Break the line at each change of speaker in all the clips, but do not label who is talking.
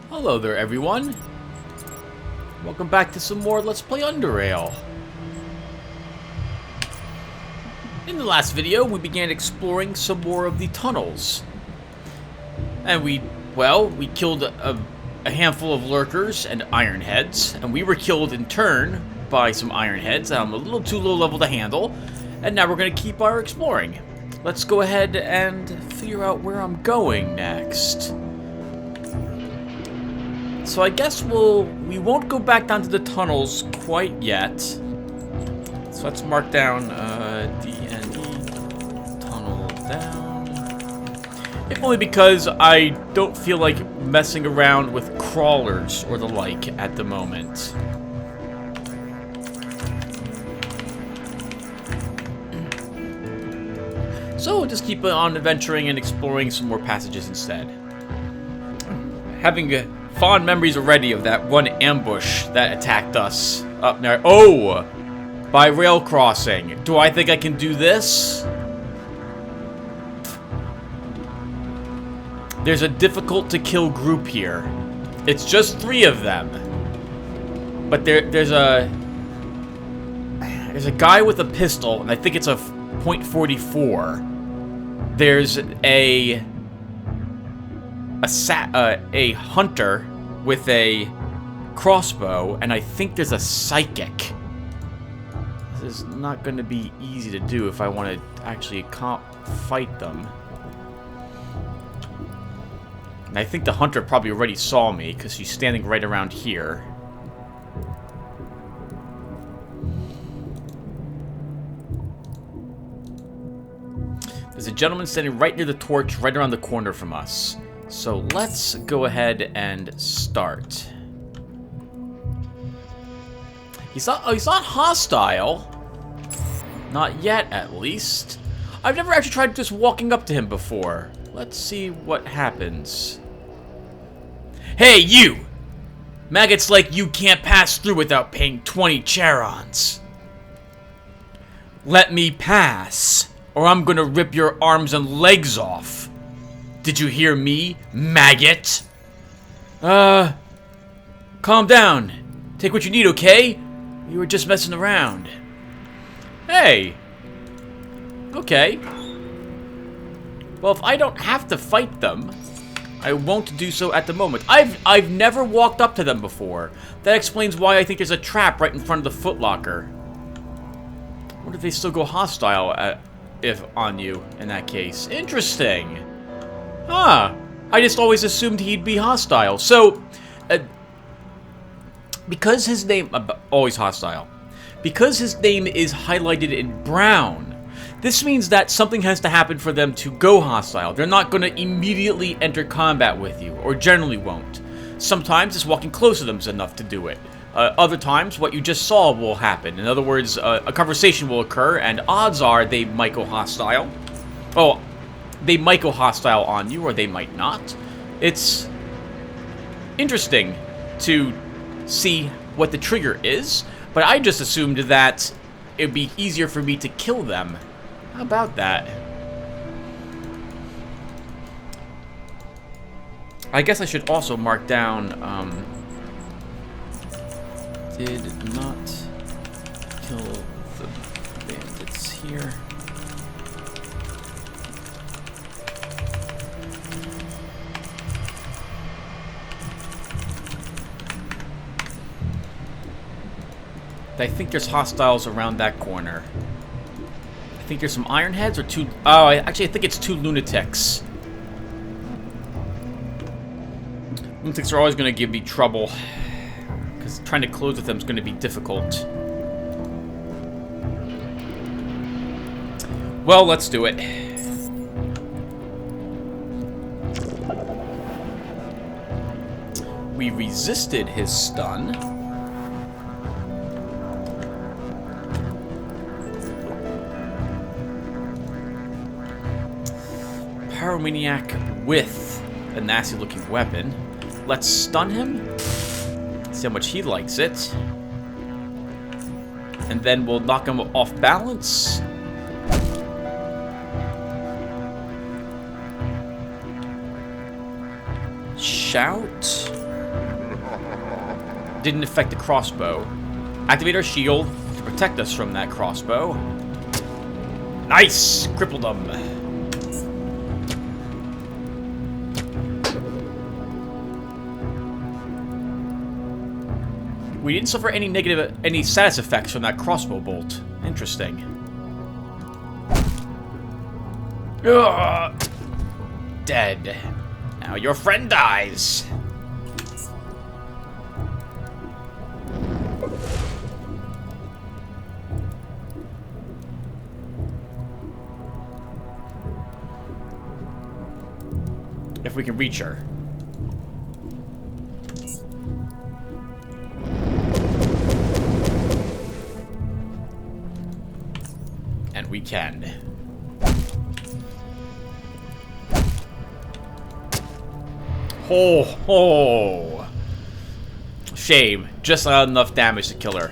Hello there, everyone. Welcome back to some more Let's Play Underrail. In the last video, we began exploring some more of the tunnels. And we killed a handful of lurkers and ironheads, and we were killed in turn by some ironheads that I'm a little too low level to handle. And now we're going to keep our exploring. Let's go ahead and figure out where I'm going next. So I guess we won't go back down to the tunnels quite yet. So let's mark down DNE tunnel down. If only because I don't feel like messing around with crawlers or the like at the moment. So we'll just keep on adventuring and exploring some more passages instead. Having fond memories already of that one ambush that attacked us up there. Oh! By rail crossing. Do I think I can do this? There's a difficult to kill group here. It's just 3 of them. But there's a guy with a pistol, and I think it's a .44. There's a hunter with a crossbow, and I think there's a psychic. This is not going to be easy to do if I want to actually fight them. And I think the hunter probably already saw me because she's standing right around here. There's a gentleman standing right near the torch, right around the corner from us. So let's go ahead and start. He's not hostile. Not yet, at least. I've never actually tried just walking up to him before. Let's see what happens. Hey, you! Maggots like you can't pass through without paying 20 charons. Let me pass, or I'm gonna rip your arms and legs off. Did you hear me, maggot? Calm down. Take what you need, okay? You were just messing around. Hey. Okay. Well, if I don't have to fight them, I won't do so at the moment. I've never walked up to them before. That explains why I think there's a trap right in front of the footlocker. I wonder if they still go hostile on you in that case. Interesting. Huh. I just always assumed he'd be hostile. So, because his name... always hostile. Because his name is highlighted in brown, this means that something has to happen for them to go hostile. They're not going to immediately enter combat with you, or generally won't. Sometimes just walking close to them is enough to do it. Other times, what you just saw will happen. In other words, a conversation will occur, and odds are they might go hostile. Oh, they might go hostile on you, or they might not. It's interesting to see what the trigger is, but I just assumed that it'd be easier for me to kill them. How about that? I guess I should also mark down, did not kill the bandits here. I think there's hostiles around that corner. I think there's some ironheads or 2... Oh, actually, I think it's 2 lunatics. Lunatics are always going to give me trouble, because trying to close with them is going to be difficult. Well, let's do it. We resisted his stun. Pyromaniac with a nasty looking weapon. Let's stun him. See how much he likes it. And then we'll knock him off balance. Shout. didn't affect the crossbow. Activate our shield to protect us from that crossbow. Nice! Crippled them. We didn't suffer any status effects from that crossbow bolt. Interesting. Ugh. Dead. Now your friend dies. If we can reach her. And we can. Ho ho! Shame. Just not enough damage to kill her.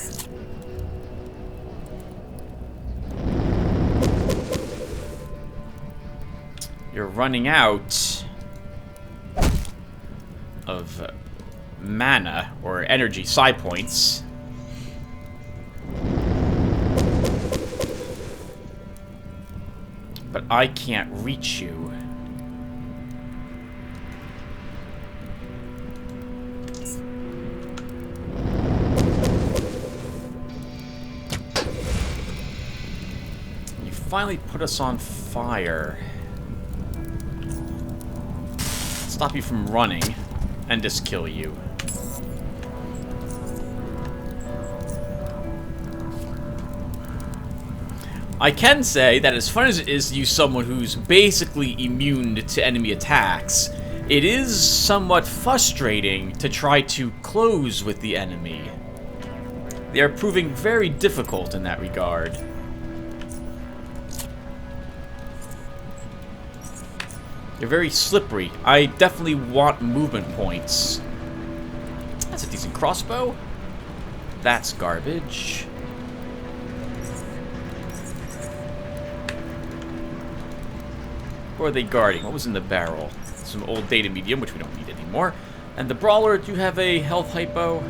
You're running out of mana or energy side points. But I can't reach you. You finally put us on fire. Stop you from running and just kill you. I can say that as fun as it is to use someone who's basically immune to enemy attacks, it is somewhat frustrating to try to close with the enemy. They are proving very difficult in that regard. They're very slippery. I definitely want movement points. That's a decent crossbow. That's garbage. What are they guarding? What was in the barrel? Some old data medium, which we don't need anymore. And the brawler, do you have a health hypo?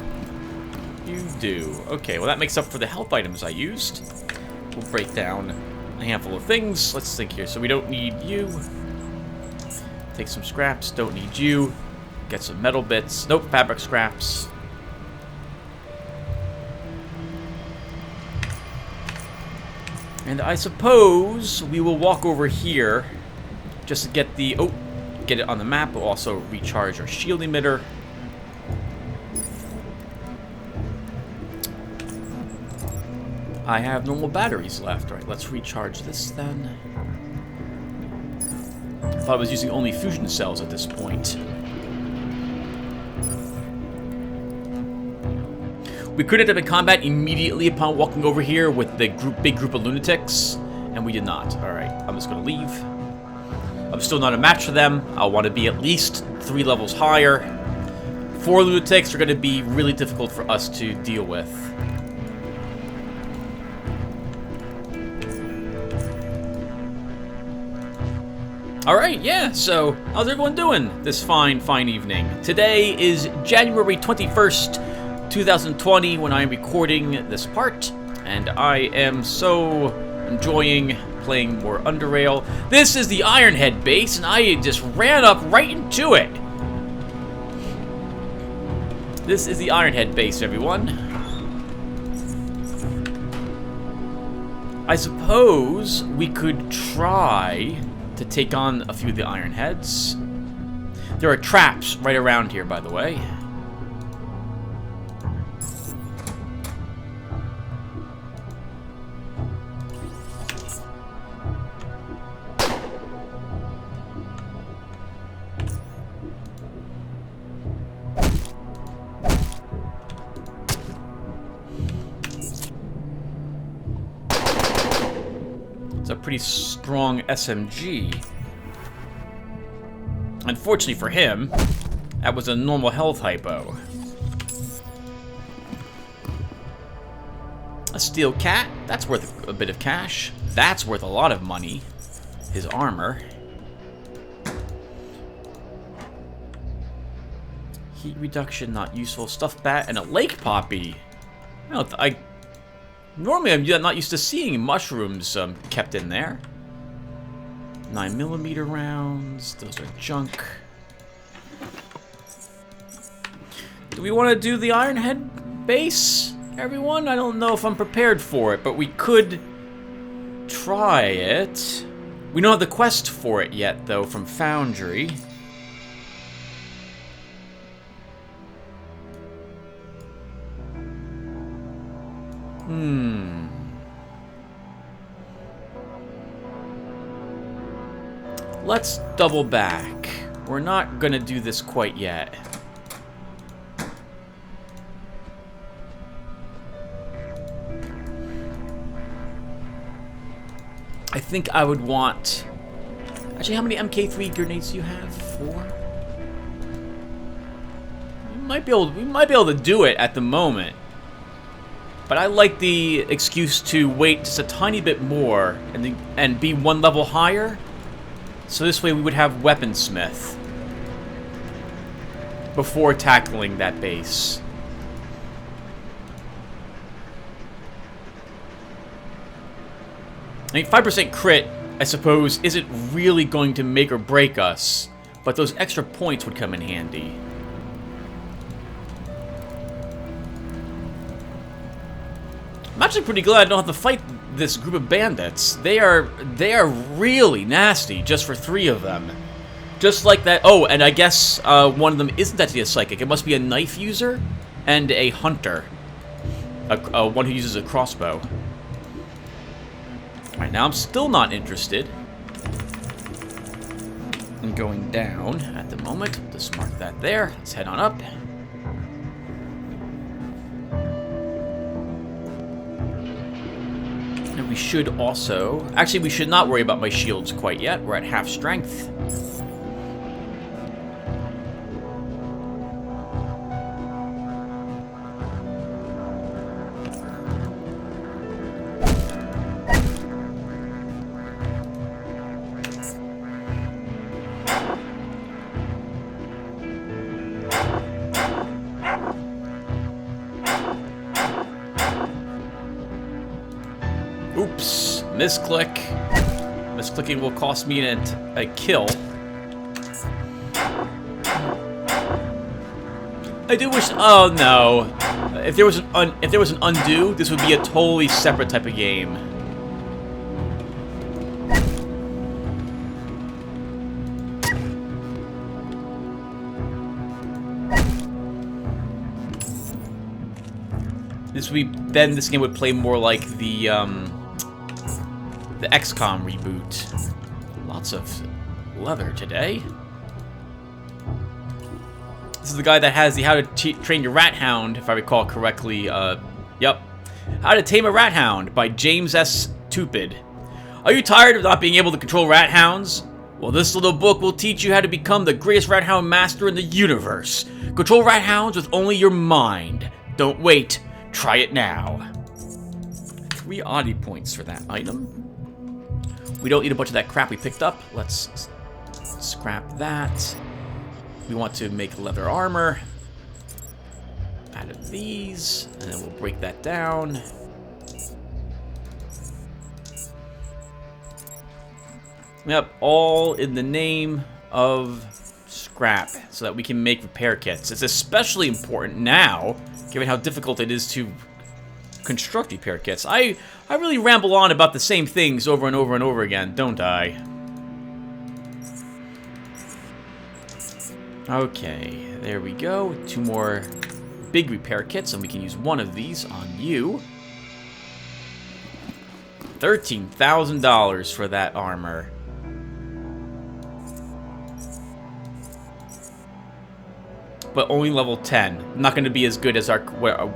You do. Okay, well that makes up for the health items I used. We'll break down a handful of things. Let's think here. So we don't need you. Take some scraps. Don't need you. Get some metal bits. Nope, fabric scraps. And I suppose we will walk over here just to get the... Oh, get it on the map. We'll also recharge our shield emitter. I have normal batteries left. All right, let's recharge this then. I thought I was using only fusion cells at this point. We could end up in combat immediately upon walking over here with the big group of lunatics, and we did not. Alright, I'm just going to leave. I'm still not a match for them. I want to be at least 3 levels higher. 4 lunatics are going to be really difficult for us to deal with. Alright, yeah, so how's everyone doing this fine evening? Today is January 21st, 2020 when I'm recording this part, and I am so enjoying playing more Underrail. This is the Ironhead base, and I just ran up right into it. This is the Ironhead base, everyone. I suppose we could try to take on a few of the Ironheads. There are traps right around here, by the way. It's a pretty strong SMG. Unfortunately for him, that was a normal health hypo. A steel cat, that's worth a bit of cash. That's worth a lot of money. His armor. Heat reduction, not useful. Stuffed bat and a lake poppy. Normally I'm not used to seeing mushrooms kept in there. 9mm rounds. Those are junk. Do we want to do the Iron Head base, everyone? I don't know if I'm prepared for it, but we could try it. We don't have the quest for it yet, though, from Foundry. Let's double back. We're not gonna do this quite yet. I think I would want... Actually, how many MK3 grenades do you have? 4? We might be able to do it at the moment. But I like the excuse to wait just a tiny bit more and be one level higher. So this way we would have Weaponsmith before tackling that base. I mean, 5% crit, I suppose, isn't really going to make or break us, but those extra points would come in handy. I'm actually pretty glad I don't have to fight this group of bandits. They are really nasty just for 3 of them. Just like that. Oh, and I guess one of them isn't actually a psychic. It must be a knife user and a hunter. One who uses a crossbow. Alright, now I'm still not interested in going down at the moment. Just mark that there. Let's head on up. And we should also... Actually, we should not worry about my shields quite yet. We're at half strength. Oops, misclick. Misclicking will cost me a kill. I do wish. Oh no! If there was an undo, this would be a totally separate type of game. Then this game would play more like the XCOM reboot. Lots of leather today. This is the guy that has the How to Train Your Rat Hound, if I recall correctly. Yep. How to Tame a Rat Hound by James S. Tupid. Are you tired of not being able to control rat hounds? Well, this little book will teach you how to become the greatest rat hound master in the universe. Control rat hounds with only your mind. Don't wait. Try it now. 3 oddity points for that item. We don't need a bunch of that crap we picked up. Let's scrap that. We want to make leather armor out of these, and then we'll break that down. Yep, all in the name of scrap, so that we can make repair kits. It's especially important now, given how difficult it is to construct repair kits. I really ramble on about the same things over and over and over again, don't I? Okay, there we go. 2 more big repair kits, and we can use one of these on you. $13,000 for that armor. But only level 10. Not going to be as good as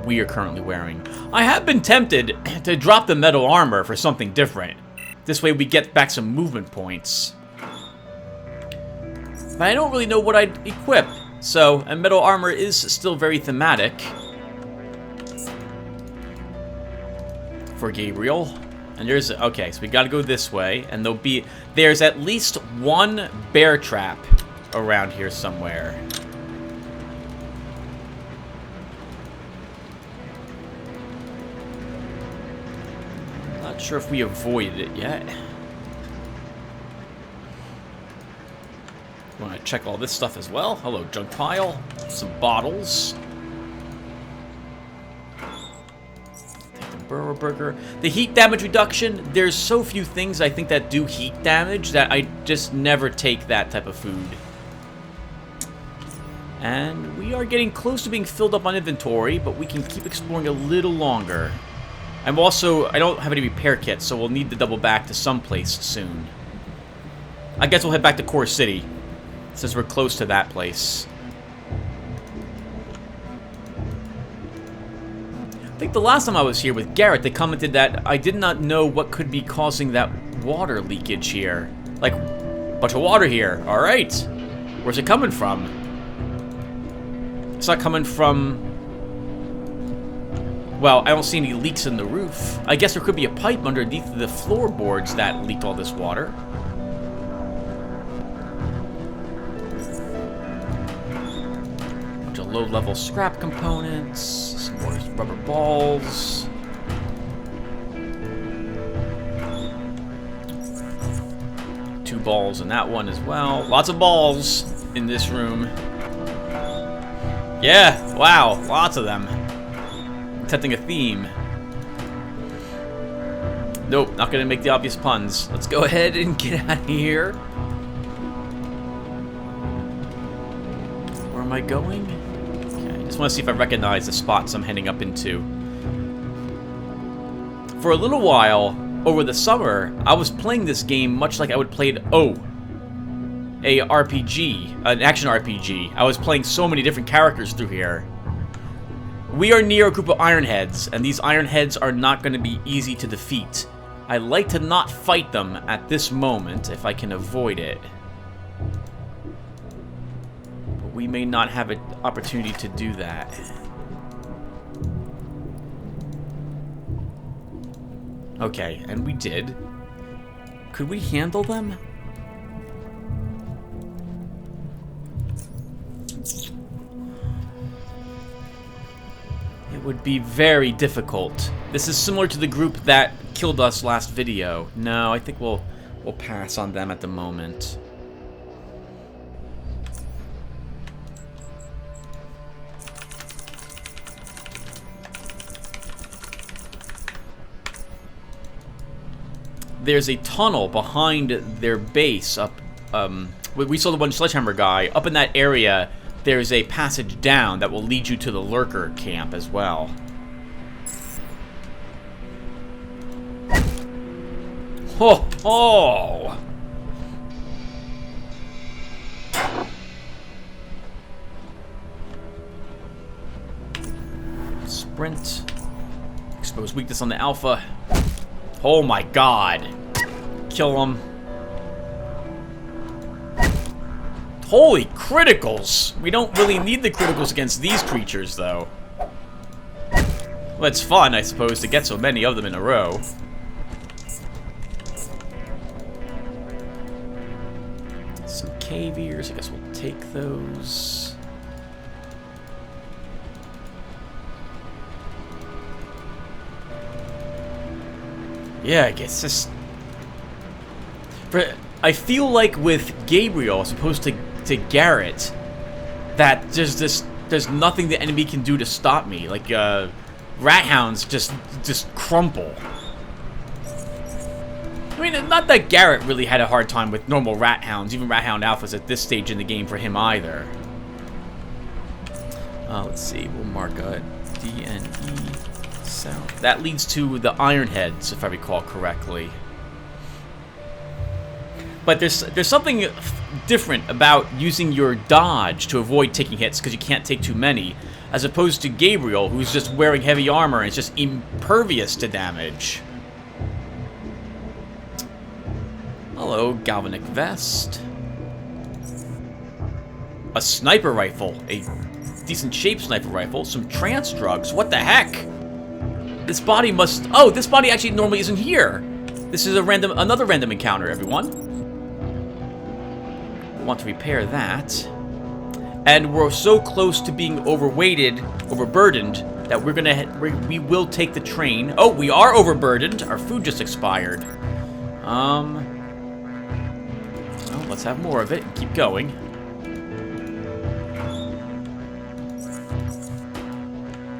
we are currently wearing. I have been tempted to drop the metal armor for something different. This way we get back some movement points. But I don't really know what I'd equip. So, and metal armor is still very thematic for Gabriel. And there's... Okay, so we gotta go this way. And there's at least 1 bear trap around here somewhere. Not sure if we avoided it yet. Want to check all this stuff as well. Hello, junk pile. Some bottles. Take the burrow burger. The heat damage reduction. There's so few things I think that do heat damage that I just never take that type of food. And we are getting close to being filled up on inventory, but we can keep exploring a little longer. I don't have any repair kits, so we'll need to double back to someplace soon. I guess we'll head back to Core City, since we're close to that place. I think the last time I was here with Garrett, they commented that I did not know what could be causing that water leakage here. Like, bunch of water here. Alright. Where's it coming from? It's not coming from... Well, I don't see any leaks in the roof. I guess there could be a pipe underneath the floorboards that leaked all this water. Bunch of low-level scrap components. Some more rubber balls. Two balls in that one as well. Lots of balls in this room. Yeah, wow, lots of them. Detecting a theme. Nope, not gonna make the obvious puns. Let's go ahead and get out of here. Where am I going? Okay, I just want to see if I recognize the spots I'm heading up into. For a little while, over the summer, I was playing this game much like I would play a RPG, an action RPG. I was playing so many different characters through here. We are near a group of Ironheads, and these Ironheads are not going to be easy to defeat. I like to not fight them at this moment, if I can avoid it. But we may not have an opportunity to do that. Okay, and we did. Could we handle them? It would be very difficult. This is similar to the group that killed us last video. No, I think we'll pass on them at the moment. There's a tunnel behind their base up. We saw the one sledgehammer guy up in that area. There's a passage down that will lead you to the lurker camp as well. Ho ho! Sprint. Expose weakness on the alpha. Oh my god. Kill him. Holy criticals! We don't really need the criticals against these creatures, though. Well, it's fun, I suppose, to get so many of them in a row. Some cave ears, I guess we'll take those. Yeah, I guess just... I feel like with Gabriel, as opposed to Garrett, that there's nothing the enemy can do to stop me. Like, rat hounds just crumple. I mean, not that Garrett really had a hard time with normal rat hounds, even rat hound alphas at this stage in the game for him either. Let's see, we'll mark a DNE south. That leads to the Ironheads, if I recall correctly. But there's something different about using your dodge to avoid taking hits because you can't take too many, as opposed to Gabriel, who's just wearing heavy armor and is just impervious to damage. Hello, galvanic vest. A sniper rifle, a decent shaped sniper rifle, some trance drugs. What the heck? This body must... Oh, this body actually normally isn't here. This is another random encounter, everyone. Want to repair that. And we're so close to being overburdened that we will take the train. Oh, we are overburdened. Our food just expired. Well, let's have more of it and keep going.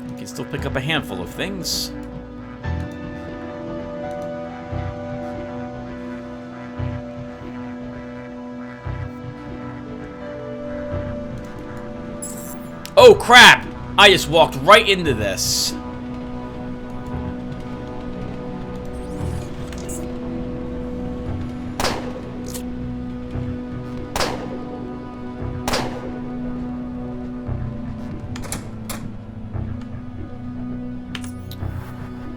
We can still pick up a handful of things. Oh, crap! I just walked right into this.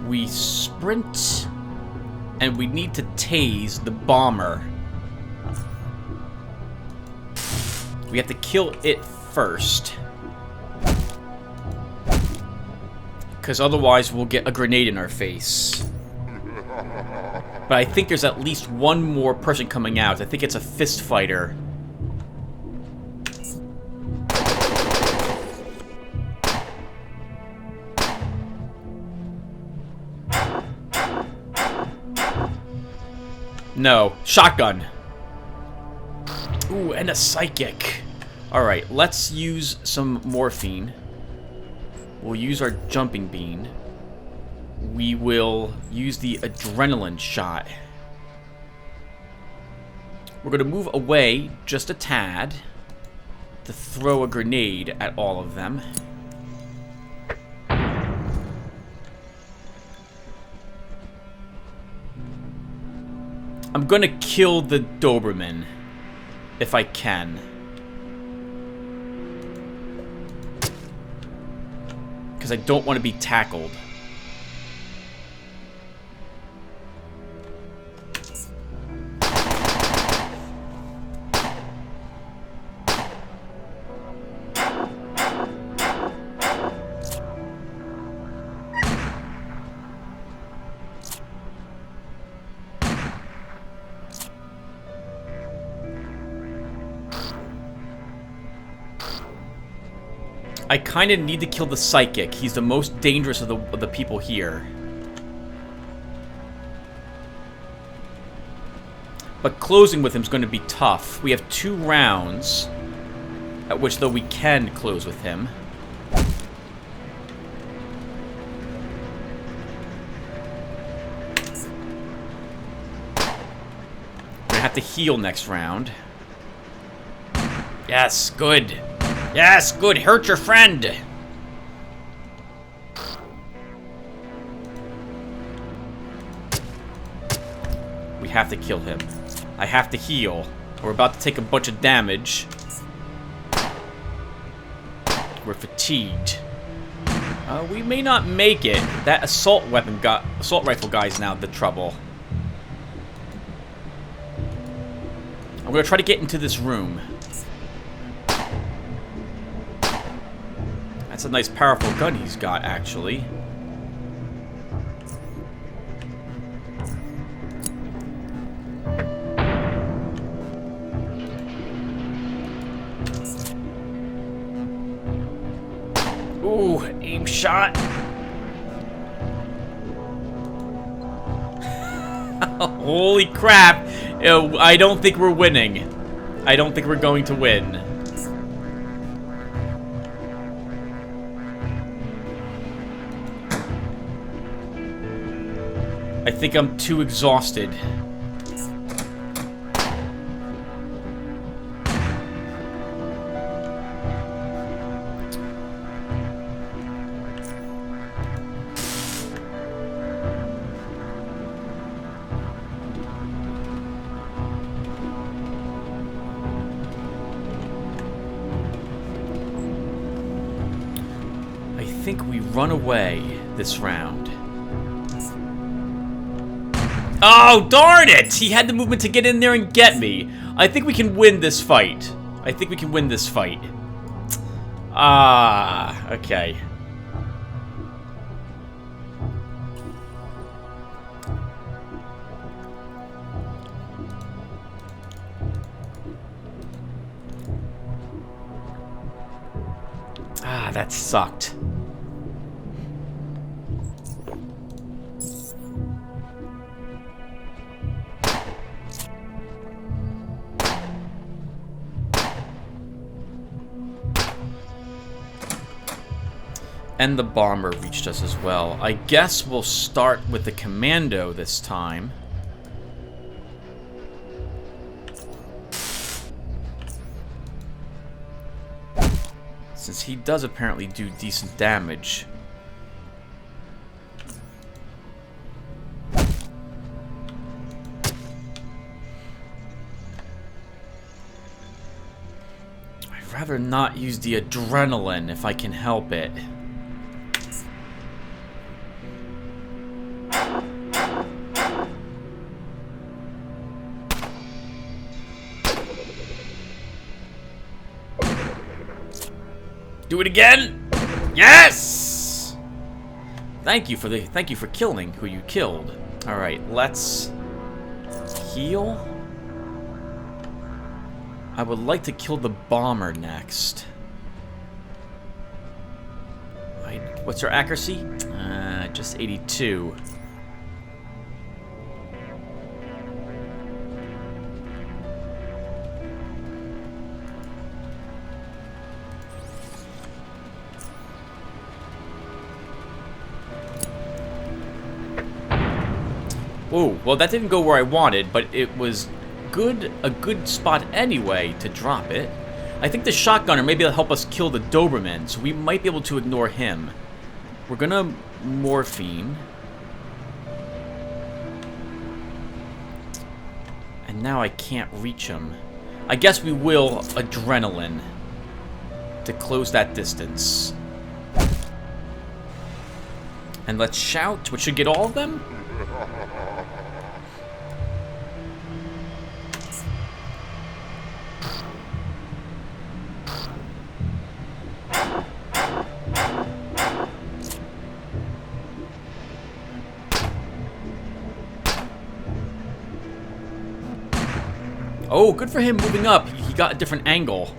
We sprint, and we need to tase the bomber. We have to kill it first. Because otherwise we'll get a grenade in our face. But I think there's at least one more person coming out. I think it's a fist fighter. No. Shotgun. Ooh, and a psychic. Alright, let's use some morphine. We'll use our jumping bean. We will use the adrenaline shot. We're going to move away just a tad to throw a grenade at all of them. I'm going to kill the Doberman if I can. Because I don't want to be tackled. I kind of need to kill the psychic. He's the most dangerous of the people here. But closing with him is going to be tough. We have 2 rounds, at which though we can close with him. We're going to have to heal next round. Yes, good. Yes, good. Hurt your friend. We have to kill him. I have to heal. We're about to take a bunch of damage. We're fatigued. We may not make it. That assault rifle guy's now the trouble. I'm gonna try to get into this room. That's a nice, powerful gun he's got, actually. Ooh, aim shot. Holy crap. I don't think we're winning. I don't think we're going to win. I think I'm too exhausted. I think we run away this round. Oh, darn it! He had the movement to get in there and get me. I think we can win this fight. I think we can win this fight. Ah, okay. Ah, that sucked. And the bomber reached us as well. I guess we'll start with the commando this time. Since he does apparently do decent damage. I'd rather not use the adrenaline if I can help it. Do it again! Yes! Thank you for killing who you killed. Alright, let's heal. I would like to kill the bomber next. What's our accuracy? Just 82. Oh, well that didn't go where I wanted, but it was a good spot anyway to drop it. I think the shotgunner maybe will help us kill the Doberman, so we might be able to ignore him. We're gonna morphine. And now I can't reach him. I guess we will adrenaline to close that distance. And let's shout, which should get all of them. Oh, good for him moving up. He got a different angle.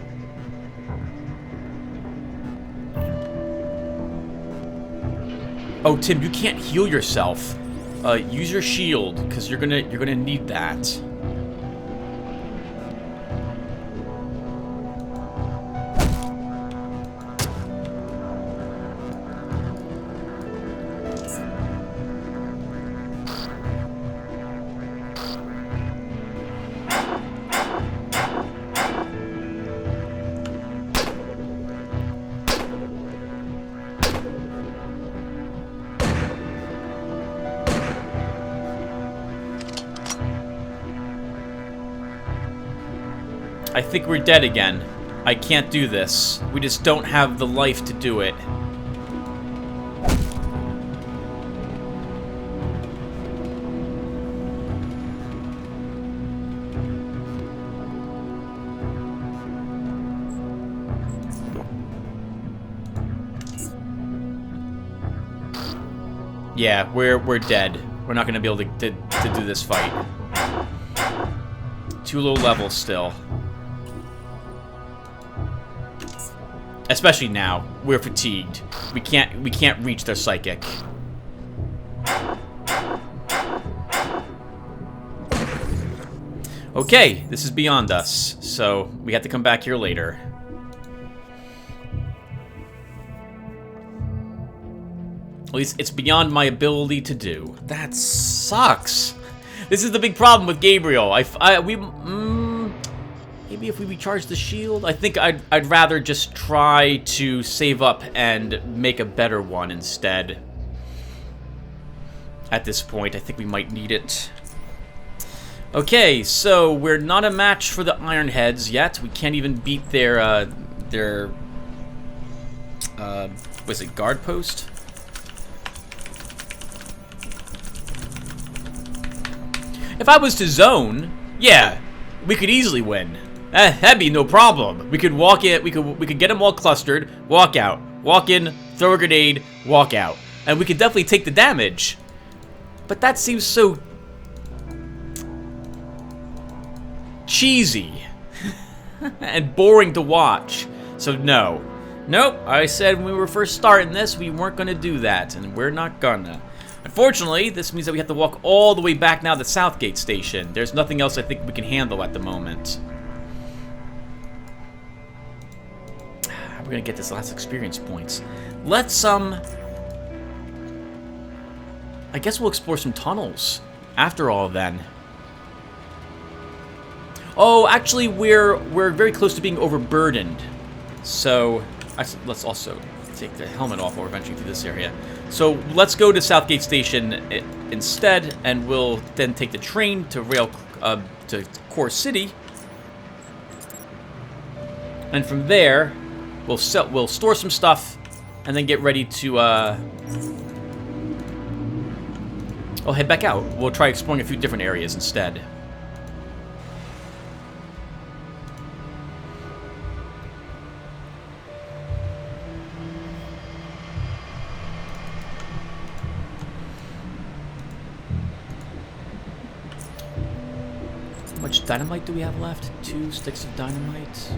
Oh, Tim, you can't heal yourself. Use your shield, because you're gonna need that. I think we're dead again. I can't do this. We just don't have the life to do it. Yeah, we're dead. We're not gonna be able to do this fight. Too low level still. Especially now, we're fatigued. We can't reach their psychic. Okay, this is beyond us, so we have to come back here later. At least it's beyond my ability to do. That sucks. This is the big problem with Gabriel. Maybe if we recharge the shield? I think I'd rather just try to save up and make a better one instead. At this point, I think we might need it. Okay, so we're not a match for the Ironheads yet. We can't even beat their was it guard post? If I was to zone, yeah, we could easily win. That'd be no problem. We could walk in, we could get them all clustered, walk out, walk in, throw a grenade, walk out. And we could definitely take the damage. But that seems so cheesy and boring to watch. So no. Nope, I said when we were first starting this, we weren't gonna do that, and we're not gonna. Unfortunately, this means that we have to walk all the way back now to Southgate Station. There's nothing else I think we can handle at the moment. we're gonna get this last experience points. Let's, I guess we'll explore some tunnels after all then. Oh, actually, we're very close to being overburdened. So, let's also take the helmet off while we're venturing through this area. So, let's go to Southgate Station instead, and we'll then take the train to to Core City. And from there, we'll store some stuff, and then get ready to, I'll head back out. We'll try exploring a few different areas instead. How much dynamite do we have left? 2 sticks of dynamite.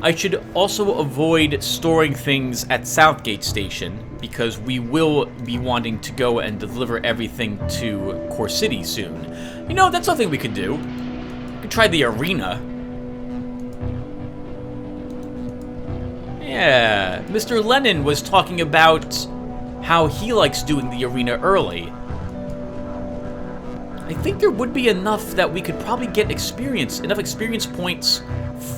I should also avoid storing things at Southgate Station, because we will be wanting to go and deliver everything to Core City soon. You know, that's something we could do. We could try the arena. Yeah, Mr. Lennon was talking about how he likes doing the arena early. I think there would be enough that we could probably get enough experience points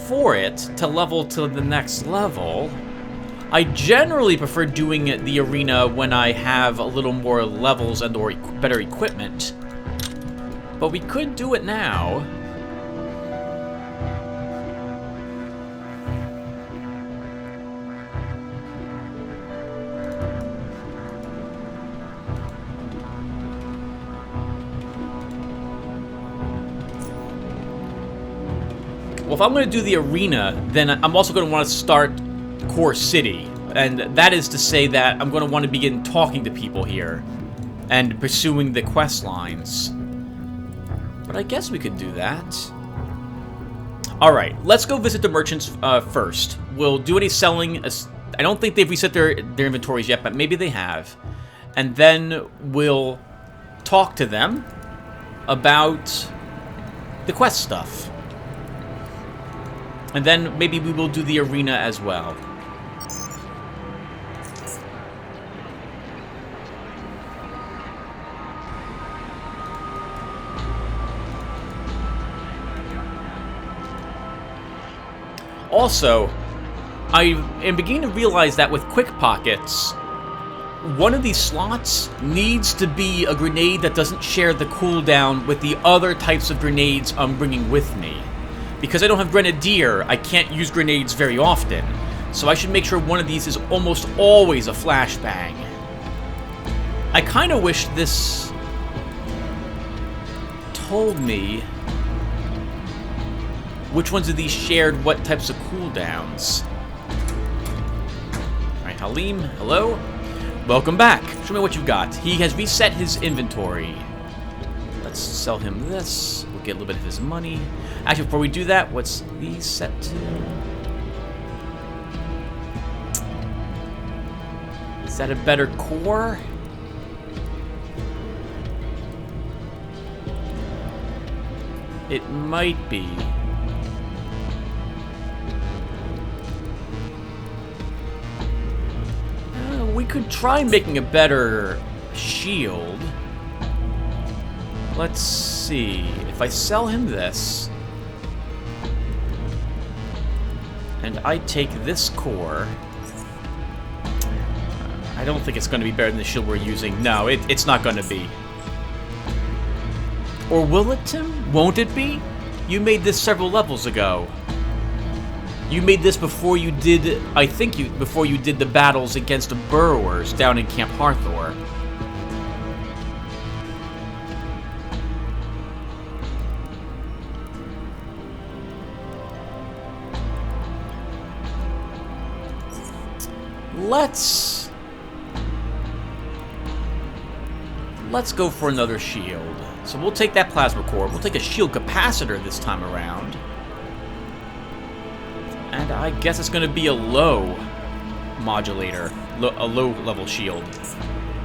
for it to level to the next level. I generally prefer doing the arena when I have a little more levels and or better equipment. But we could do it now. Well, if I'm going to do the arena, then I'm also going to want to start Core City. And that is to say that I'm going to want to begin talking to people here and pursuing the quest lines. But I guess we could do that. Alright, let's go visit the merchants first. We'll do any selling. I don't think they've reset their inventories yet, but maybe they have. And then we'll talk to them about the quest stuff. And then maybe we will do the arena as well. Also, I am beginning to realize that with quick pockets, one of these slots needs to be a grenade that doesn't share the cooldown with the other types of grenades I'm bringing with me. Because I don't have Grenadier, I can't use grenades very often. So I should make sure one of these is almost always a flashbang. I kind of wish this told me which ones of these shared what types of cooldowns. Alright, Halim, hello? Welcome back. Show me what you got. He has reset his inventory. Let's sell him this. We'll get a little bit of his money. Actually, before we do that, what's these set to? Is that a better core? It might be. We could try making a better shield. Let's see. If I sell him this, and I take this core, I don't think it's going to be better than the shield we're using. No, it's not going to be. Or will it, Tim? Won't it be? You made this several levels ago. You made this before you did, before you did the battles against the burrowers down in Camp Harthor. Let's go for another shield. So we'll take that plasma core. We'll take a shield capacitor this time around. And I guess it's going to be a low modulator, a low level shield.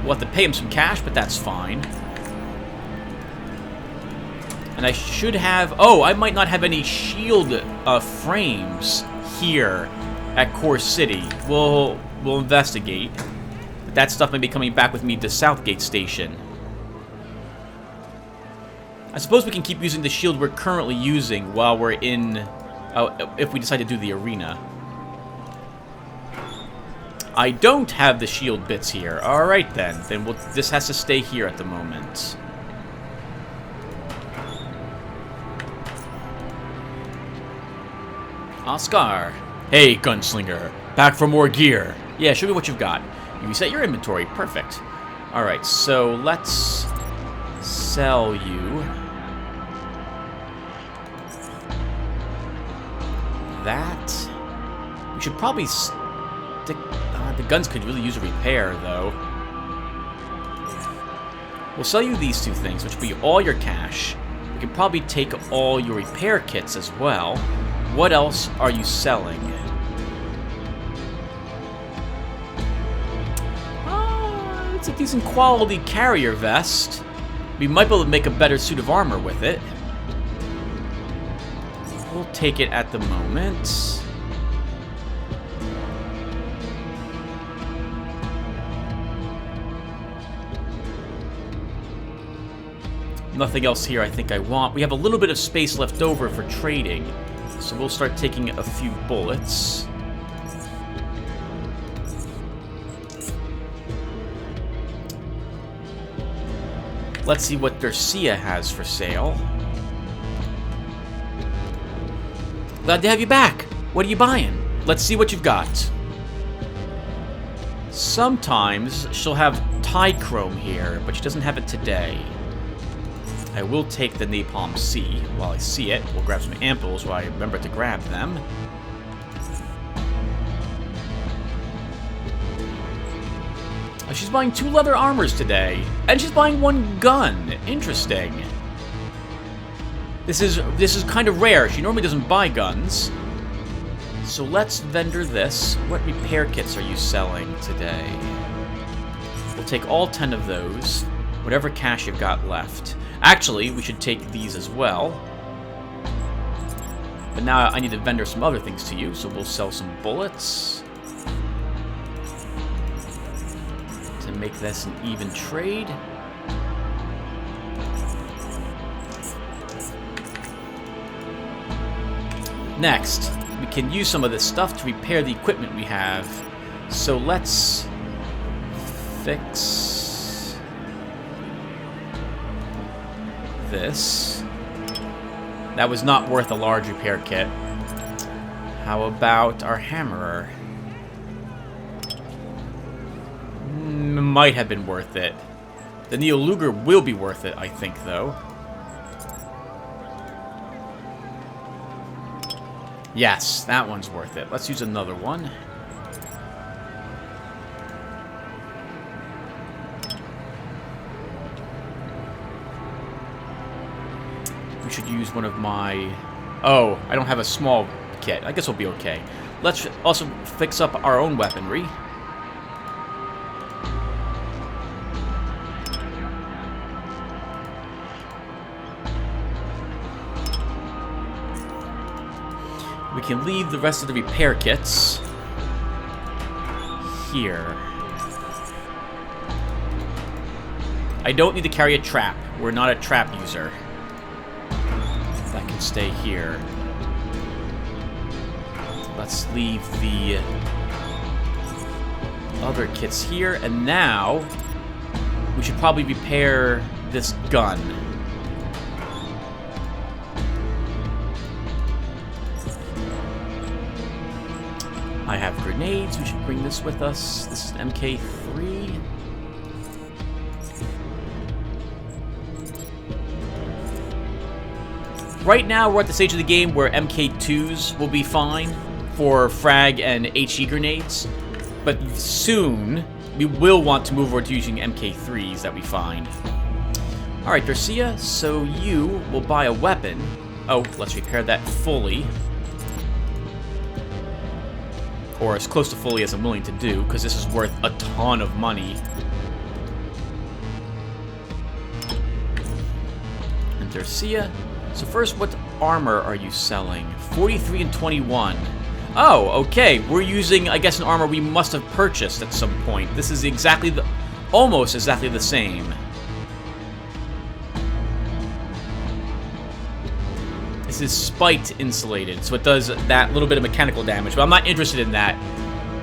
We'll have to pay him some cash, but that's fine. And I should have... Oh, I might not have any shield frames here at Core City. We'll investigate. But that stuff may be coming back with me to Southgate Station. I suppose we can keep using the shield we're currently using while we're in... if we decide to do the arena. I don't have the shield bits here. Alright then. Then this has to stay here at the moment. Oscar. Hey, gunslinger. Back for more gear. Yeah, show me what you've got. You reset your inventory. Perfect. Alright, so let's sell you that. We should probably stick... the guns could really use a repair, though. We'll sell you these two things, which will be all your cash. We can probably take all your repair kits as well. What else are you selling? It's a decent quality carrier vest. We might be able to make a better suit of armor with it. We'll take it at the moment. Nothing else here I think I want. We have a little bit of space left over for trading. So we'll start taking a few bullets. Let's see what Dercia has for sale. Glad to have you back. What are you buying? Let's see what you've got. Sometimes she'll have Tichrome here, but she doesn't have it today. I will take the Napalm C while I see it. We'll grab some ampoules while I remember to grab them. She's buying 2 leather armors today, and she's buying 1 gun. Interesting. This is kind of rare. She normally doesn't buy guns. So let's vendor this. What repair kits are you selling today? We'll take all 10 of those. Whatever cash you've got left. Actually, we should take these as well. But now I need to vendor some other things to you, so we'll sell some bullets. To make this an even trade. Next, we can use some of this stuff to repair the equipment we have. So let's fix this. That was not worth a large repair kit. How about our hammerer? Might have been worth it. The Neo Luger will be worth it, I think, though. Yes, that one's worth it. Let's use another one. We should use one of my... Oh, I don't have a small kit. I guess we'll be okay. Let's also fix up our own weaponry. We can leave the rest of the repair kits here. I don't need to carry a trap. We're not a trap user. That can stay here. Let's leave the other kits here. And now, we should probably repair this gun. I have grenades. We should bring this with us. This is MK3. Right now, we're at the stage of the game where MK2s will be fine for frag and HE grenades. But soon, we will want to move over to using MK3s that we find. Alright, Dercia, so you will buy a weapon. Oh, let's repair that fully. Or as close to fully as I'm willing to do, because this is worth a ton of money. And Dercia. So first, what armor are you selling? 43 and 21. Oh, okay. We're using, I guess, an armor we must have purchased at some point. This is exactly the... almost exactly the same. This is spite insulated, so it does that little bit of mechanical damage, but I'm not interested in that.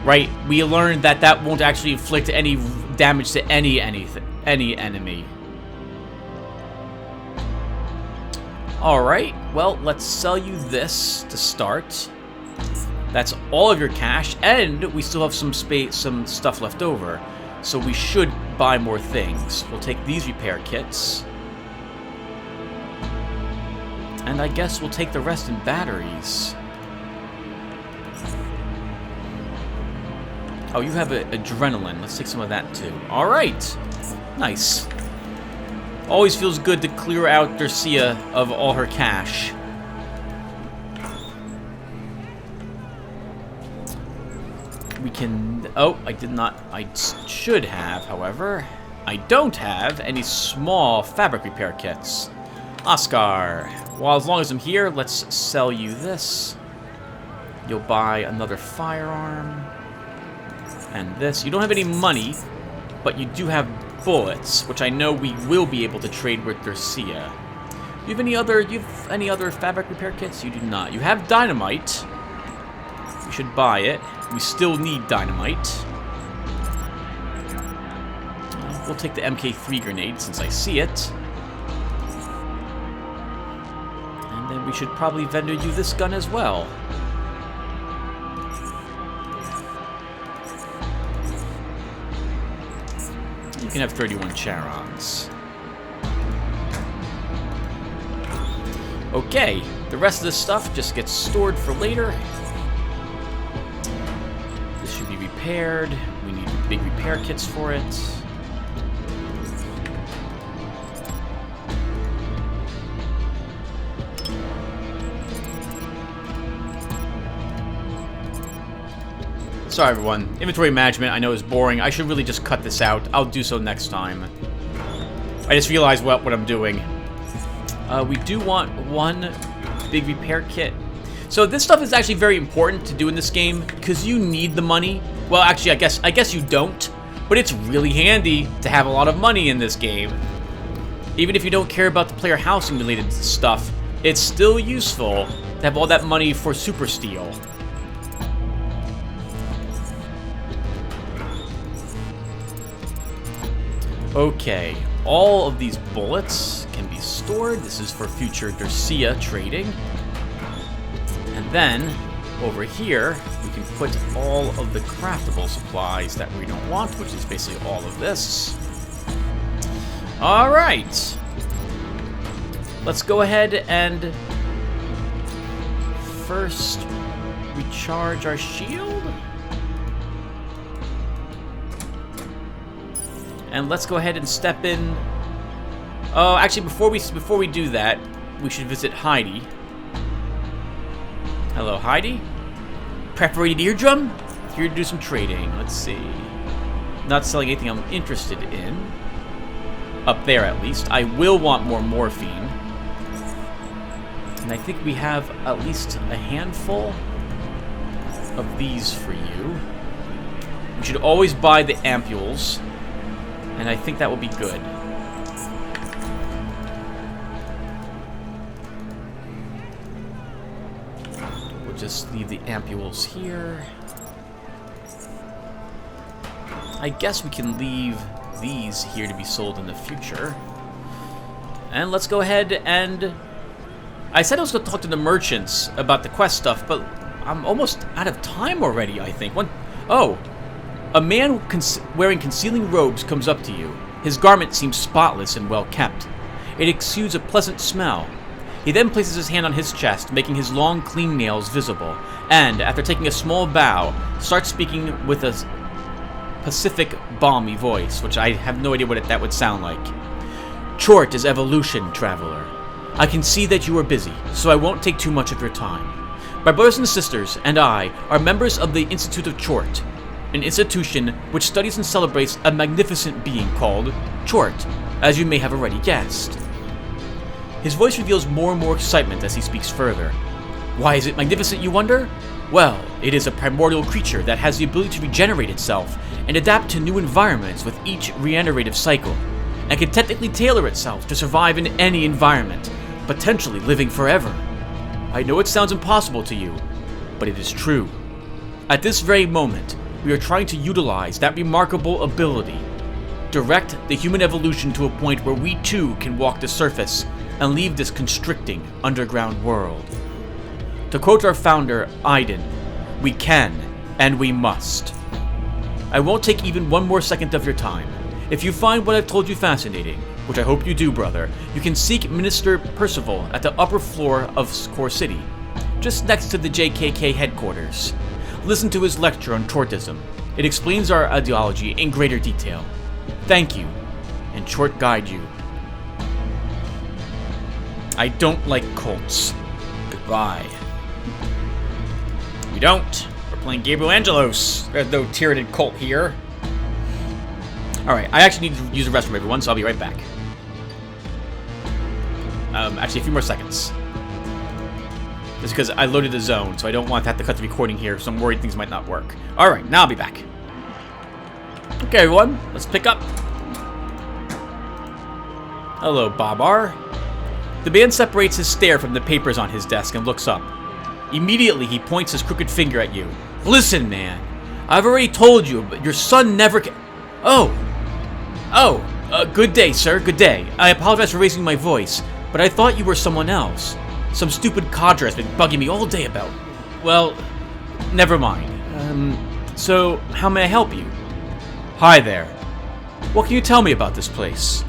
Right? We learned that that won't actually inflict any damage to any enemy. Alright, well, let's sell you this to start. That's all of your cash, and we still have some stuff left over. So we should buy more things. We'll take these repair kits. And I guess we'll take the rest in batteries. Oh, you have adrenaline. Let's take some of that too. Alright. Nice. Always feels good to clear out Dercia of all her cash. We can... oh, I did not... I should have, however. I don't have any small fabric repair kits. Oscar. Well, as long as I'm here, let's sell you this. You'll buy another firearm. And this. You don't have any money, but you do have bullets, which I know we will be able to trade with Dercia. You have any other fabric repair kits? You do not. You have dynamite. We should buy it. We still need dynamite. We'll take the MK3 grenade since I see it. And then we should probably vendor you this gun as well. You can have 31 Charons. Okay, the rest of this stuff just gets stored for later. This should be repaired. We need big repair kits for it. Sorry, everyone. Inventory management, I know, is boring. I should really just cut this out. I'll do so next time. I just realized what I'm doing. We do want one big repair kit. So this stuff is actually very important to do in this game because you need the money. Well, actually, I guess you don't. But it's really handy to have a lot of money in this game. Even if you don't care about the player housing related stuff, it's still useful to have all that money for super steel. Okay, all of these bullets can be stored. This is for future Dercia trading. And then, over here, we can put all of the craftable supplies that we don't want, which is basically all of this. Alright. Let's go ahead and first recharge our shield. And let's go ahead and step in. Oh, actually, before we do that, we should visit Heidi. Hello, Heidi. Perforated eardrum? Here to do some trading. Let's see. Not selling anything I'm interested in. Up there, at least. I will want more morphine. And I think we have at least a handful of these for you. We should always buy the ampules. And I think that will be good. We'll just leave the ampules here. I guess we can leave these here to be sold in the future. And let's go ahead and... I said I was going to talk to the merchants about the quest stuff, but I'm almost out of time already, I think. Oh! A man wearing concealing robes comes up to you. His garment seems spotless and well kept. It exudes a pleasant smell. He then places his hand on his chest, making his long, clean nails visible, and, after taking a small bow, starts speaking with a pacific, balmy voice, which I have no idea what that would sound like. Chort is evolution, traveler. I can see that you are busy, so I won't take too much of your time. My brothers and sisters and I are members of the Institute of Chort, an institution which studies and celebrates a magnificent being called Chort, as you may have already guessed. His voice reveals more and more excitement as he speaks further. Why is it magnificent, you wonder? Well, it is a primordial creature that has the ability to regenerate itself and adapt to new environments with each regenerative cycle, and can technically tailor itself to survive in any environment, potentially living forever. I know it sounds impossible to you, but it is true. At this very moment, we are trying to utilize that remarkable ability, direct the human evolution to a point where we too can walk the surface and leave this constricting underground world. To quote our founder, Aiden, we can and we must. I won't take even one more second of your time. If you find what I've told you fascinating, which I hope you do, brother, you can seek Minister Percival at the upper floor of Core City, just next to the JKK headquarters. Listen to his lecture on tortism. It explains our ideology in greater detail. Thank you, and short guide you. I don't like cults. Goodbye. We don't. We're playing Gabriel Angelos. There's no tyranid cult here. Alright, I actually need to use the restroom, everyone, so I'll be right back. Actually, a few more seconds. Just because I loaded the zone, so I don't want to have to cut the recording here, so I'm worried things might not work. Alright, now I'll be back. Okay, everyone, let's pick up. Hello, Babar. The man separates his stare from the papers on his desk and looks up. Immediately, he points his crooked finger at you. Listen, man. I've already told you, but your son never good day, sir, good day. I apologize for raising my voice, but I thought you were someone else. Some stupid codger has been bugging me all day about... Well, never mind. So, how may I help you? Hi there. What can you tell me about this place?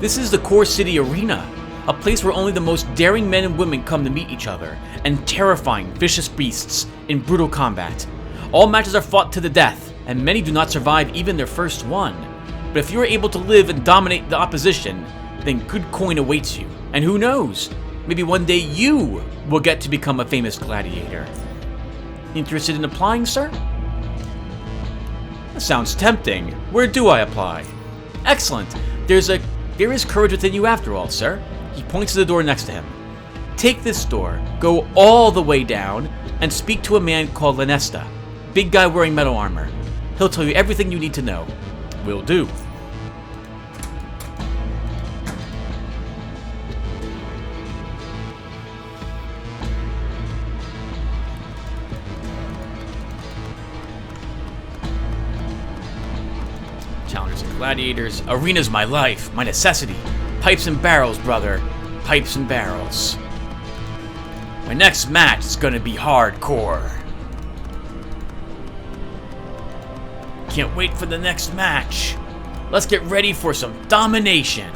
This is the Core City Arena. A place where only the most daring men and women come to meet each other, and terrifying, vicious beasts in brutal combat. All matches are fought to the death, and many do not survive even their first one. But if you are able to live and dominate the opposition, then good coin awaits you. And who knows, maybe one day you will get to become a famous gladiator. Interested in applying, sir? That sounds tempting. Where do I apply? Excellent. There is courage within you after all, sir. He points to the door next to him. Take this door, go all the way down, and speak to a man called Lanesta. Big guy wearing metal armor. He'll tell you everything you need to know. Will do. Challengers and gladiators. Arena's my life, my necessity. Pipes and barrels, brother. Pipes and barrels. My next match is gonna be hardcore. Can't wait for the next match. Let's get ready for some domination.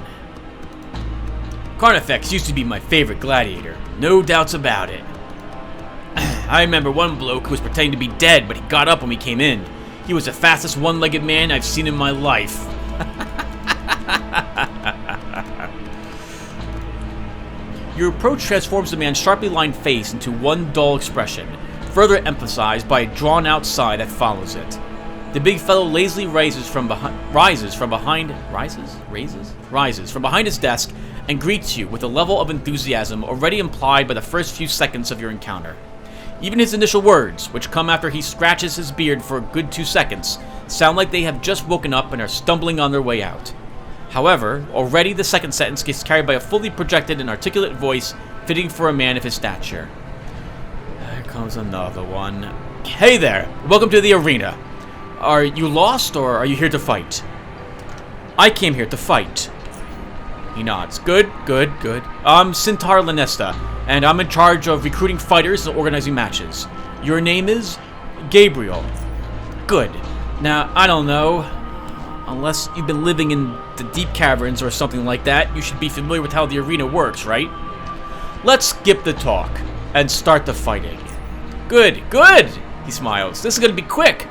Carnifex used to be my favorite gladiator. No doubts about it. I remember one bloke who was pretending to be dead, but he got up when we came in. He was the fastest one-legged man I've seen in my life. Your approach transforms the man's sharply lined face into one dull expression, further emphasized by a drawn-out sigh that follows it. The big fellow lazily rises from behind his desk and greets you with a level of enthusiasm already implied by the first few seconds of your encounter. Even his initial words, which come after he scratches his beard for a good 2 seconds, sound like they have just woken up and are stumbling on their way out. However, already the second sentence gets carried by a fully projected and articulate voice fitting for a man of his stature. There comes another one. Hey there! Welcome to the arena. Are you lost, or are you here to fight? I came here to fight. He nods. Good. I'm Sintar Lanesta, and I'm in charge of recruiting fighters and organizing matches. Your name is? Gabriel. Good. Now, I don't know. Unless you've been living in the deep caverns or something like that, you should be familiar with how the arena works, right? Let's skip the talk and start the fighting. Good, he smiles. This is going to be quick.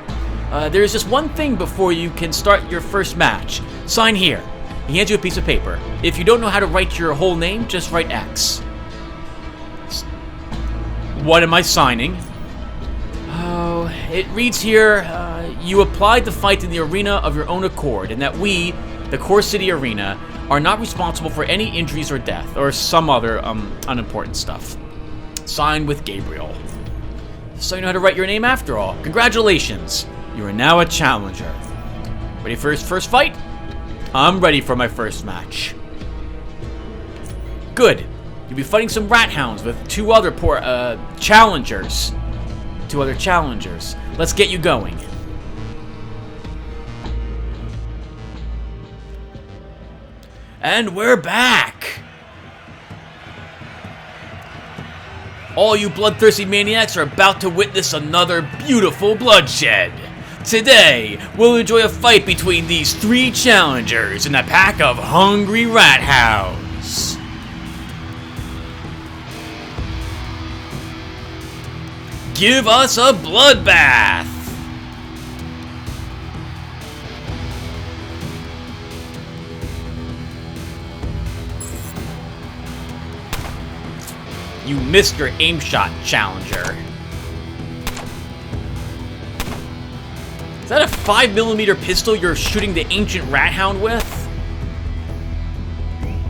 There is just one thing before you can start your first match. Sign here. He hands you a piece of paper. If you don't know how to write your whole name, just write X. What am I signing? Oh, it reads here, you applied to fight in the arena of your own accord, and that we, the Core City Arena, are not responsible for any injuries or death, or some other, unimportant stuff. Signed with Gabriel. So you know how to write your name after all. Congratulations. You are now a challenger. Ready for his first fight? I'm ready for my first match. Good. You'll be fighting some rat hounds with two other challengers. Two other challengers. Let's get you going. And we're back! All you bloodthirsty maniacs are about to witness another beautiful bloodshed. Today, we'll enjoy a fight between these three challengers and a pack of hungry rat hounds. Give us a bloodbath! You missed your aim shot, challenger. Is that a 5mm pistol you're shooting the ancient rat hound with?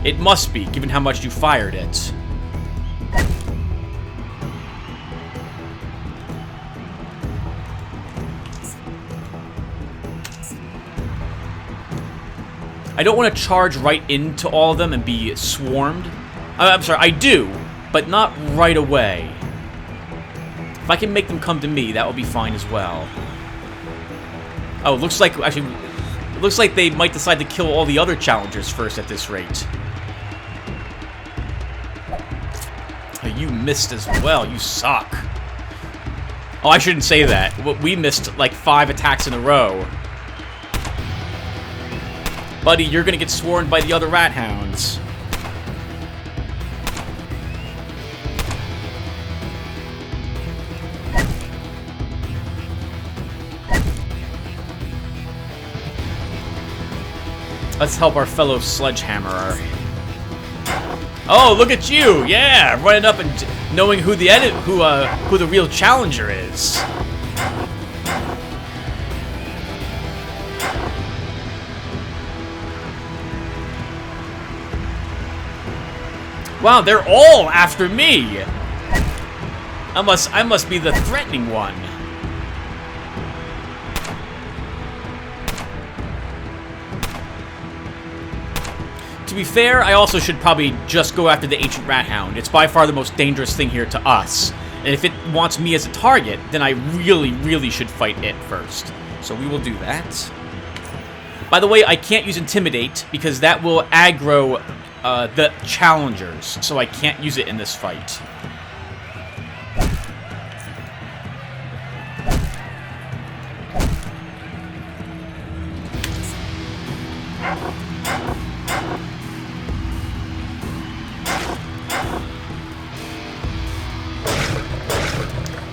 It must be, given how much you fired it. I don't want to charge right into all of them and be swarmed. I'm sorry, I do, but not right away. If I can make them come to me, that will be fine as well. Oh, looks like, actually, it looks like they might decide to kill all the other challengers first at this rate. Oh, you missed as well, you suck. Oh, I shouldn't say that. We missed like 5 attacks in a row. Buddy, you're gonna get swarmed by the other rat hounds. Let's help our fellow sledgehammerer. Oh, look at you! Yeah, running up and knowing who the real challenger is. Wow, they're all after me. I must be the threatening one. To be fair, I also should probably just go after the ancient rat hound. It's by far the most dangerous thing here to us. And if it wants me as a target, then I really, really should fight it first. So we will do that. By the way, I can't use Intimidate because that will aggro the challengers, so I can't use it in this fight.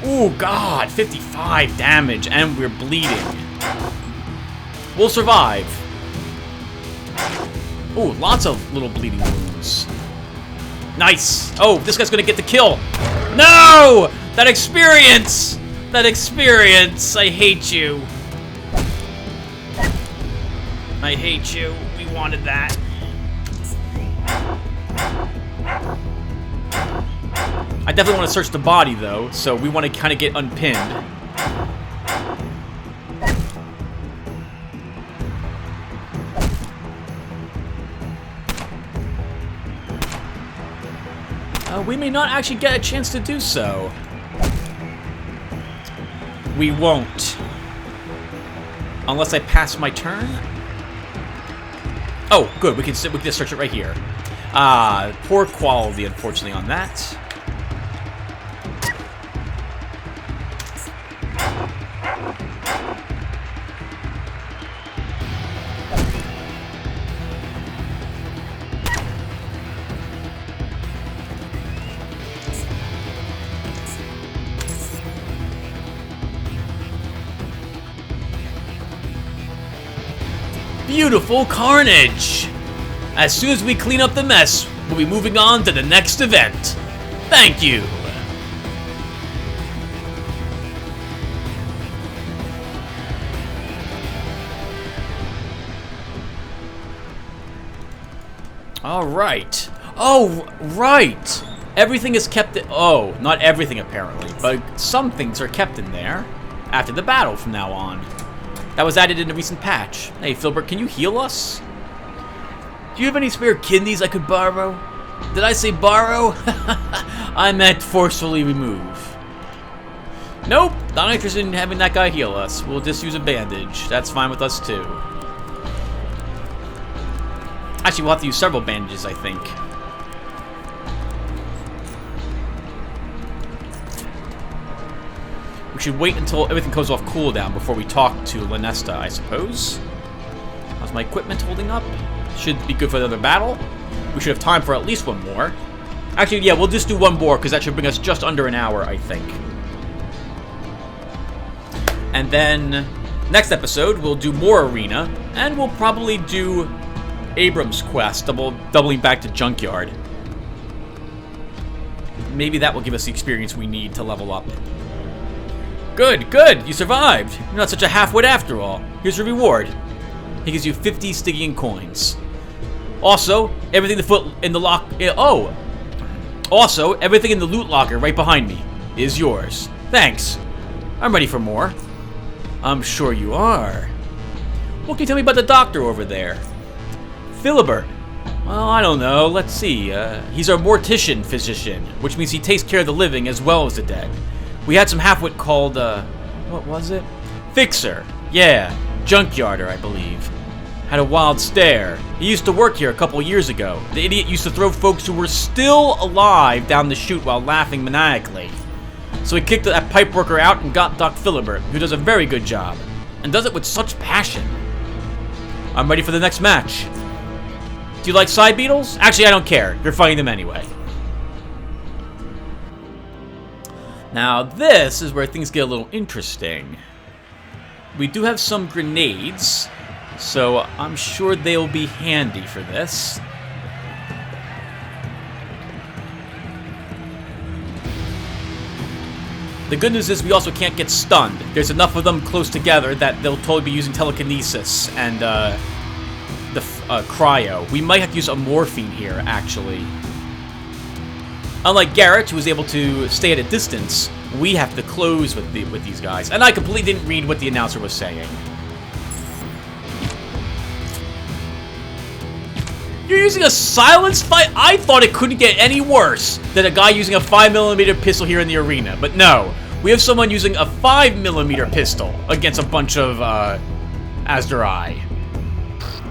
Ooh, God, 55 damage, and we're bleeding. We'll survive. Ooh, lots of little bleeding wounds. Nice. Oh, this guy's gonna get the kill. No! That experience! That experience! I hate you. I hate you. We wanted that. I definitely want to search the body, though, so we want to kind of get unpinned. We may not actually get a chance to do so. We won't. Unless I pass my turn. Oh, good. We can just search it right here. Poor quality, unfortunately, on that. Beautiful carnage! As soon as we clean up the mess, we'll be moving on to the next event. Thank you! Alright. Oh, right! Everything is kept in... Oh, not everything apparently, but some things are kept in there after the battle from now on. That was added in a recent patch. Hey, Filbert, can you heal us? Do you have any spare kidneys I could borrow? Did I say borrow? I meant forcefully remove. Nope, not interested in having that guy heal us. We'll just use a bandage. That's fine with us too. Actually, we'll have to use several bandages, I think. We should wait until everything goes off cooldown before we talk to Lanesta, I suppose. How's my equipment holding up? Should be good for another battle. We should have time for at least one more. Actually, yeah, we'll just do one more, because that should bring us just under an hour, I think. And then, next episode, we'll do more Arena, and we'll probably do Abram's quest, doubling back to Junkyard. Maybe that will give us the experience we need to level up. Good, good, you survived. You're not such a half-wit after all. Here's your reward. He gives you 50 Stygian coins. Also, everything in the Also, everything in the loot locker right behind me is yours. Thanks. I'm ready for more. I'm sure you are. What can you tell me about the doctor over there? Philibert. Well, I don't know. Let's see. He's our mortician physician, which means he takes care of the living as well as the dead. We had some halfwit called, what was it? Fixer. Yeah, junkyarder, I believe. Had a wild stare. He used to work here a couple years ago. The idiot used to throw folks who were still alive down the chute while laughing maniacally. So he kicked that pipe worker out and got Doc Philibert, who does a very good job. And does it with such passion. I'm ready for the next match. Do you like side beetles? Actually, I don't care. You're fighting them anyway. Now, this is where things get a little interesting. We do have some grenades, so I'm sure they'll be handy for this. The good news is we also can't get stunned. There's enough of them close together that they'll totally be using telekinesis and the cryo. We might have to use a morphine here, actually. Unlike Garrett, who was able to stay at a distance, we have to close with these guys. And I completely didn't read what the announcer was saying. You're using a silenced fight? I thought it couldn't get any worse than a guy using a 5mm pistol here in the arena. But no, we have someone using a 5mm pistol against a bunch of Azdurai.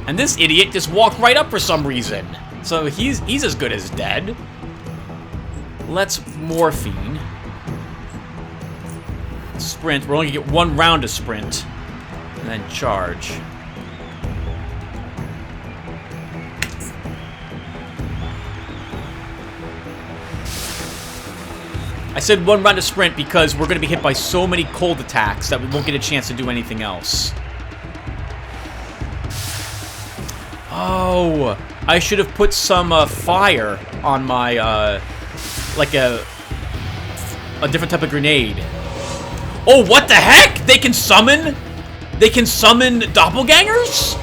And this idiot just walked right up for some reason. So he's as good as dead. Let's morphine. Sprint. We're only gonna get one round of sprint. And then charge. I said one round of sprint because we're gonna be hit by so many cold attacks that we won't get a chance to do anything else. Oh, I should have put some fire on my, like a different type of grenade. Oh, what the heck? They can summon doppelgangers?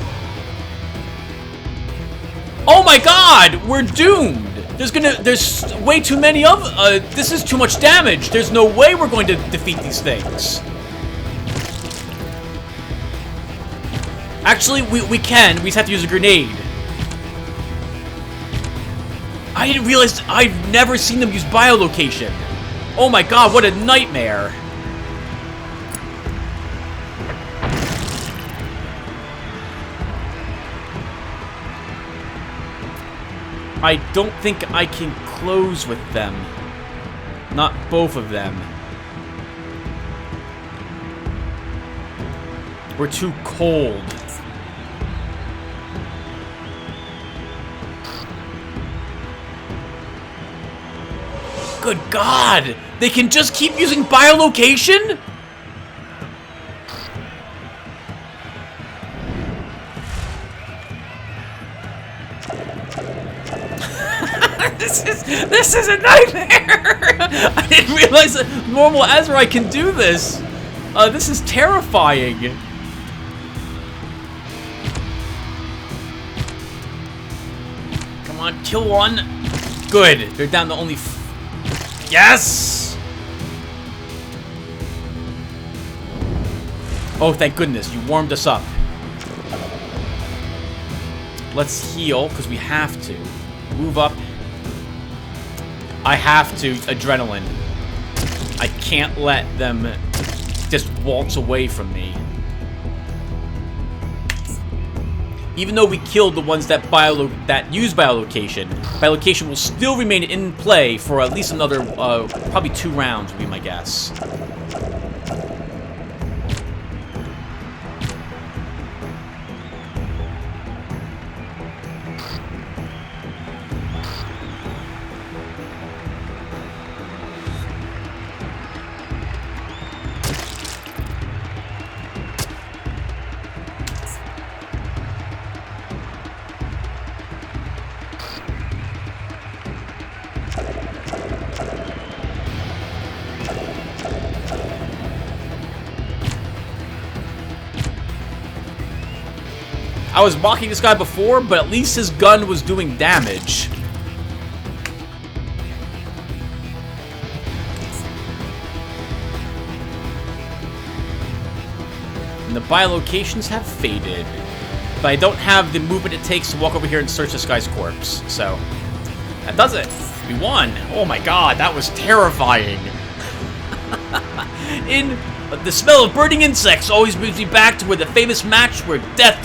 Oh my god, we're doomed. There's way too many of, this is too much damage. There's no way we're going to defeat these things. Actually, we can. We just have to use a grenade. I didn't realize... I've never seen them use biolocation. Oh my god, what a nightmare. I don't think I can close with them. Not both of them. We're too cold. Good God! They can just keep using biolocation? This is a nightmare! I didn't realize that normal Azrai can do this. This is terrifying. Come on, kill one. Good. They're down to only Yes! Oh, thank goodness, you warmed us up. Let's heal, because we have to. Move up. I have to. Adrenaline. I can't let them just waltz away from me. Even though we killed the ones that use biolocation, biolocation will still remain in play for at least another, probably 2 rounds would be my guess. I was mocking this guy before, but at least his gun was doing damage. And the biolocations have faded. But I don't have the movement it takes to walk over here and search this guy's corpse. So, that does it. We won. Oh my god, that was terrifying. The smell of burning insects always brings me back to where the famous match where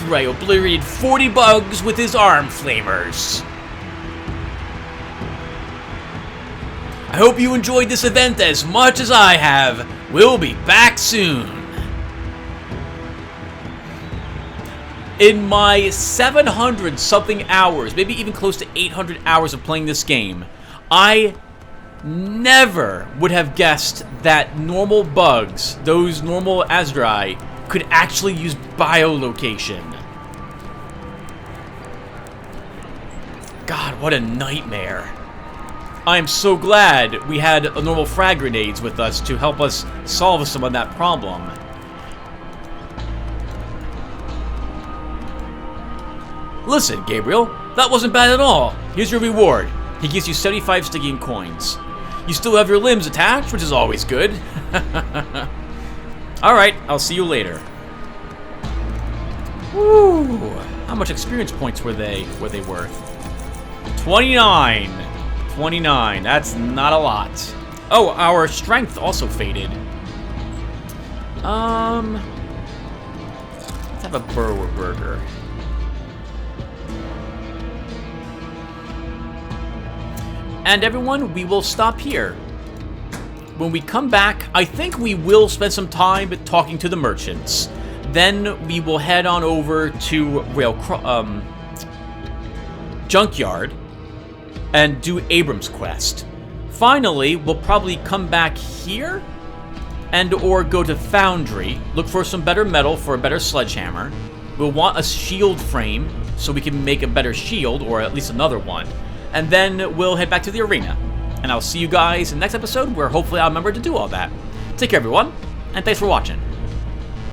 Ray obliterated 40 bugs with his arm flamers. I hope you enjoyed this event as much as I have. We'll be back soon. In my 700-something hours, maybe even close to 800 hours of playing this game, I never would have guessed that normal bugs, those normal Asdrai, could actually use biolocation. God, what a nightmare. I am so glad we had normal frag grenades with us to help us solve some of that problem. Listen, Gabriel, that wasn't bad at all. Here's your reward. He gives you 75 Stygian coins. You still have your limbs attached, which is always good. Alright, I'll see you later. Woo! How much experience points were they worth? 29! 29, that's not a lot. Oh, our strength also faded. Let's have a burger. And everyone, we will stop here. When we come back, I think we will spend some time talking to the merchants. Then we will head on over to Junkyard and do Abram's quest. Finally, we'll probably come back here and or go to Foundry, look for some better metal for a better sledgehammer. We'll want a shield frame so we can make a better shield, or at least another one. And then we'll head back to the arena. And I'll see you guys in the next episode where hopefully I'll remember to do all that. Take care, everyone, and thanks for watching.